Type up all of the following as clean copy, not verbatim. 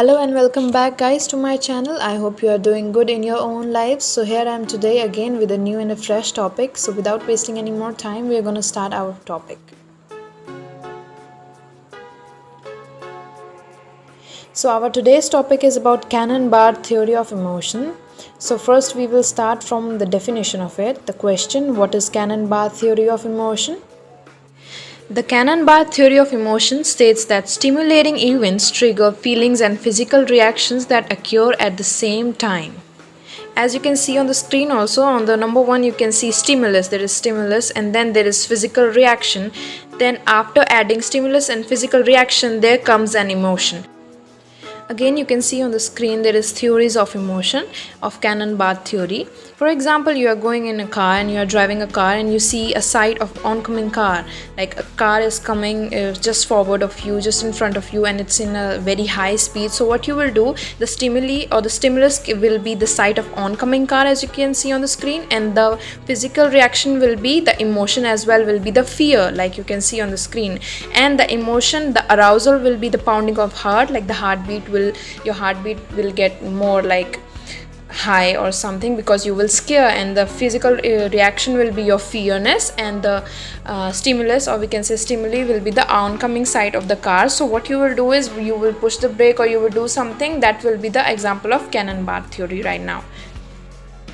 Hello and welcome back guys to my channel. I hope you are doing good in your own lives. So here I am today again with a new and a fresh topic. So without wasting any more time, we are going to start our topic. So our today's topic is about Cannon-Barth theory of emotion. So first we will start from the definition of it. The question, what is Cannon-Barth theory of emotion? The Cannon-Barth theory of emotion states that stimulating events trigger feelings and physical reactions that occur at the same time. As you can see on the screen also, on the number 1 you can see stimulus, there is stimulus and then there is physical reaction. Then after adding stimulus and physical reaction, there comes an emotion. Again, you can see on the screen there is theories of emotion of Cannon-Barth theory. For example, you are going in a car and you are driving a car and you see a sight of oncoming car. Like a car is coming just forward of you, just in front of you, and it's in a very high speed. So what you will do, the stimuli or the stimulus will be the sight of oncoming car, as you can see on the screen, and the physical reaction will be the emotion as well, will be the fear, like you can see on the screen. And the emotion, the arousal will be the pounding of heart, like the heartbeat will, your heartbeat will get more like high or something because you will scare, and the physical reaction will be your fearness, and the stimulus, or we can say stimuli, will be the oncoming sight of the car. So what you will do is you will push the brake or you will do something. That will be the example of Cannon-Barth theory right now.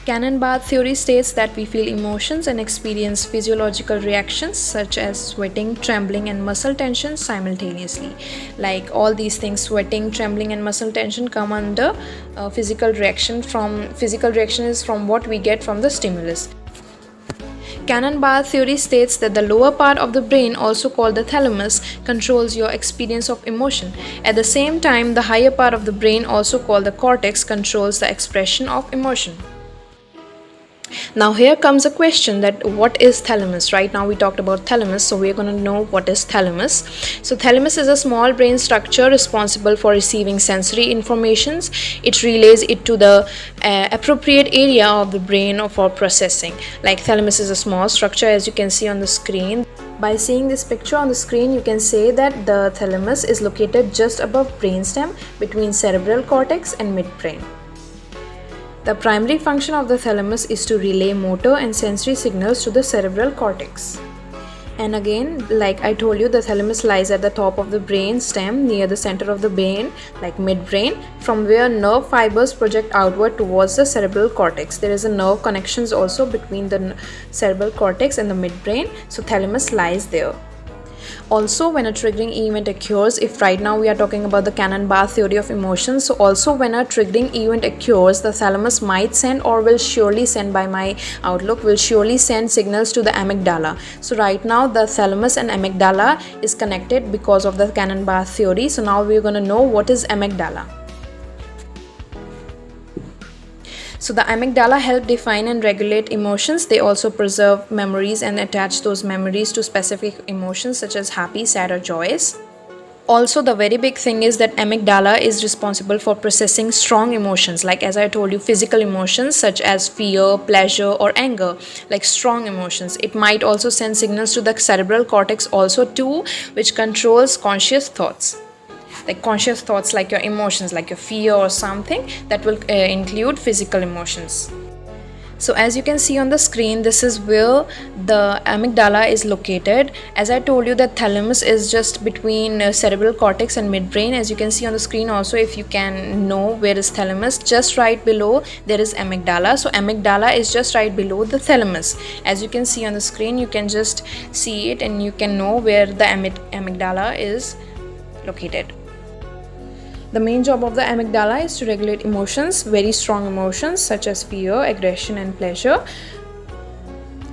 Cannon-Barth theory states that we feel emotions and experience physiological reactions such as sweating, trembling, and muscle tension simultaneously. Like all these things, sweating, trembling, and muscle tension come under physical reaction. Physical reaction is from what we get from the stimulus. Cannon-Barth theory states that the lower part of the brain, also called the thalamus, controls your experience of emotion. At the same time, the higher part of the brain, also called the cortex, controls the expression of emotion. Now here comes a question that what is thalamus? Right now we talked about thalamus, so we're going to know what is thalamus. So thalamus is a small brain structure responsible for receiving sensory informations. It relays it to the appropriate area of the brain for processing. Like thalamus is a small structure, as you can see on the screen. By seeing this picture on the screen, you can say that the thalamus is located just above brainstem between cerebral cortex and midbrain. The primary function of the thalamus is to relay motor and sensory signals to the cerebral cortex. And again, like I told you, the thalamus lies at the top of the brain stem near the center of the brain, like midbrain, from where nerve fibers project outward towards the cerebral cortex. There is a nerve connections also between the cerebral cortex and the midbrain, so thalamus lies there. Also, when a triggering event occurs, if right now we are talking about the Cannon-Barth theory of emotions, so also when a triggering event occurs, the thalamus might send, or will surely send, by my outlook, will surely send signals to the amygdala. So right now the thalamus and amygdala is connected because of the Cannon-Barth theory. So now we're going to know what is amygdala. So the amygdala help define and regulate emotions. They also preserve memories and attach those memories to specific emotions such as happy, sad, or joyous. Also, the very big thing is that amygdala is responsible for processing strong emotions, like as I told you, physical emotions such as fear, pleasure, or anger, like strong emotions. It might also send signals to the cerebral cortex also too, which controls conscious thoughts. Like conscious thoughts, like your emotions, like your fear or something, that will include physical emotions. So as you can see on the screen, this is where the amygdala is located. As I told you, that thalamus is just between cerebral cortex and midbrain. As you can see on the screen also, if you can know where is thalamus, just right below there is amygdala. So amygdala is just right below the thalamus. As you can see on the screen, you can just see it and you can know where the amygdala is located. The main job of the amygdala is to regulate emotions, very strong emotions such as fear, aggression, and pleasure.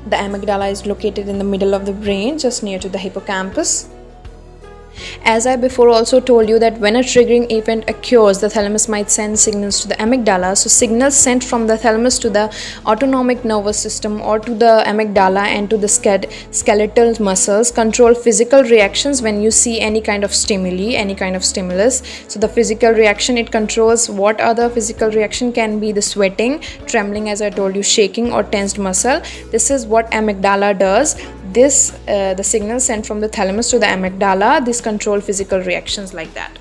The amygdala is located in the middle of the brain, just near to the hippocampus. As I before also told you that when a triggering event occurs, the thalamus might send signals to the amygdala. So signals sent from the thalamus to the autonomic nervous system or to the amygdala and to the skeletal muscles control physical reactions when you see any kind of stimuli, any kind of stimulus. So the physical reaction, it controls what other physical reaction can be: the sweating, trembling, as I told you, shaking, or tensed muscle. This is what amygdala does. The signal sent from the thalamus to the amygdala, this control physical reactions like that.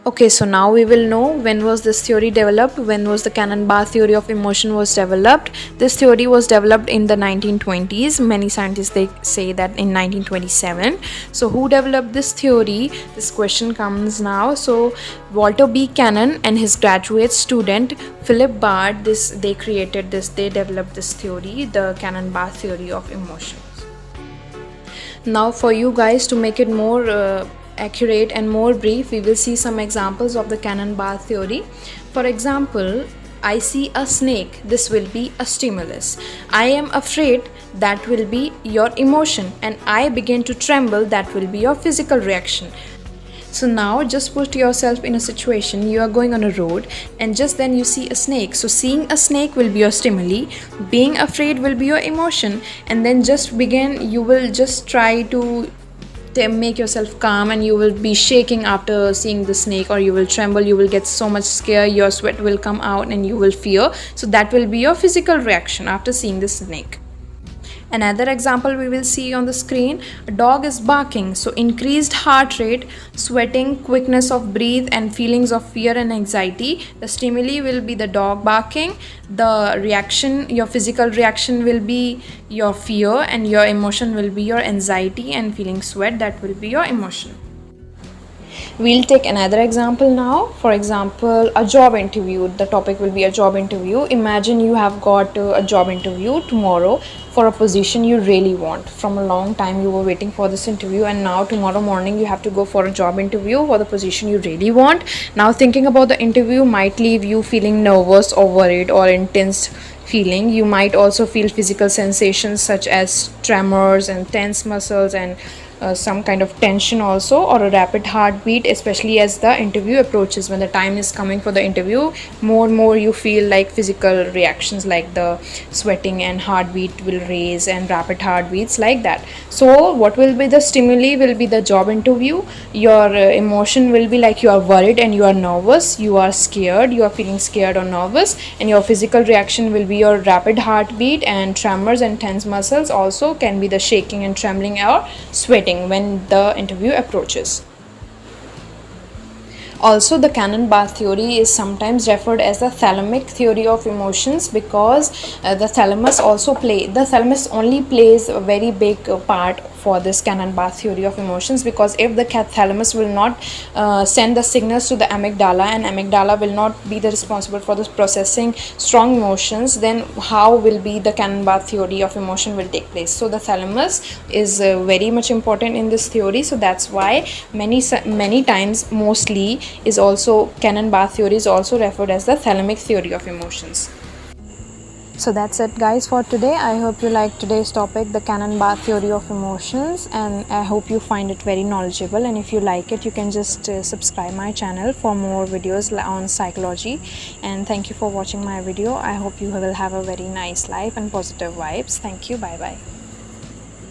Okay, so now we will know when was this theory developed, when was the Cannon-Barth theory of emotion was developed. This theory was developed in the 1920s. Many scientists they say that in 1927. So who developed this theory? This question comes now. So Walter B. Cannon and his graduate student Philip Barth, they developed this theory, the Cannon-Barth theory of emotion. Now for you guys, to make it more accurate and more brief, we will see some examples of the Cannon-Barth theory. For example, I see a snake, this will be a stimulus. I am afraid, that will be your emotion. And I begin to tremble, that will be your physical reaction. So now just put yourself in a situation, you are going on a road and just then you see a snake. So seeing a snake will be your stimuli, being afraid will be your emotion, and then you will just try to make yourself calm, and you will be shaking after seeing the snake, or you will tremble, you will get so much scared, your sweat will come out and you will fear. So that will be your physical reaction after seeing the snake. Another example we will see on the screen, a dog is barking. So increased heart rate, sweating, quickness of breath and feelings of fear and anxiety. The stimuli will be the dog barking. The reaction, your physical reaction will be your fear, and your emotion will be your anxiety and feeling sweat, that will be your emotion. We'll take another example now. For example, a job interview. The topic will be a job interview. Imagine you have got a job interview tomorrow for a position you really want. From a long time you were waiting for this interview, and now tomorrow morning you have to go for a job interview for the position you really want. Now thinking about the interview might leave you feeling nervous or worried or intense feeling. You might also feel physical sensations such as tremors and tense muscles, and some kind of tension also, or a rapid heartbeat, especially as the interview approaches. When the time is coming for the interview, more and more you feel like physical reactions like the sweating and heartbeat will raise and rapid heartbeats like that. So what will be the stimuli will be the job interview. Your emotion will be like you are worried and you are nervous, you are scared, you are feeling scared or nervous, and your physical reaction will be your rapid heartbeat and tremors and tense muscles. Also can be the shaking and trembling or sweating when the interview approaches. Also, the Cannon-Barth theory is sometimes referred as the thalamic theory of emotions, because the thalamus only plays a very big part for this Cannon-Barth theory of emotions, because if the thalamus will not send the signals to the amygdala, and amygdala will not be the responsible for this processing strong emotions, then how will be the Cannon-Barth theory of emotion will take place. So the thalamus is very much important in this theory. So that's why many times, mostly, is also Cannon-Barth theory is also referred as the thalamic theory of emotions. So that's it guys for today. I hope you liked today's topic, the Cannon-Barth theory of emotions, and I hope you find it very knowledgeable. And if you like it, you can just subscribe my channel for more videos on psychology. And thank you for watching my video. I hope you will have a very nice life and positive vibes. Thank you. Bye bye.